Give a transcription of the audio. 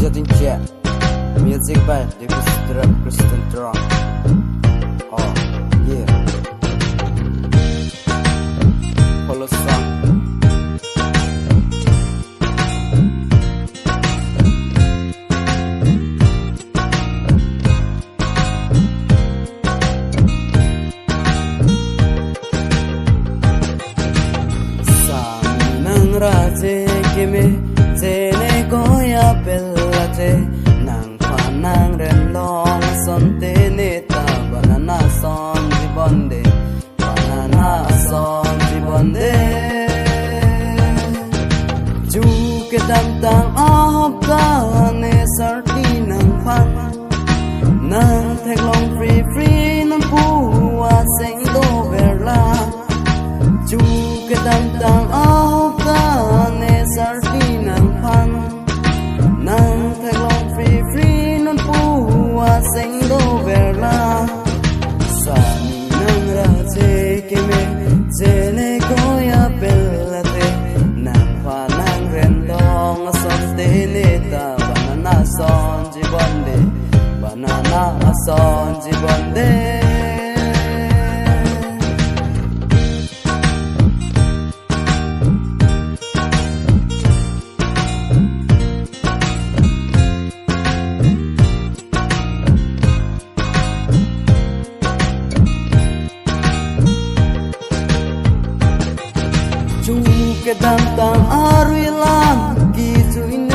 Justin Chat Music by Kristen Strong. Oh yeah. Follow song. Raje kime jene goya pellate nang panang ren long son te neta banana son jibonde ju ke dam tang ahop ka ne sarti nang phang nang thek long free nang pu wa seng do verla ju ke dam tang ahop ka ne sarti nang phang nang thek long free nang pu wa seng do verla sa ni nang ra che ke me jene koya bellate nang pa nang ren dong son te neta banana son jibonde ke dam tang arui lam ki chu in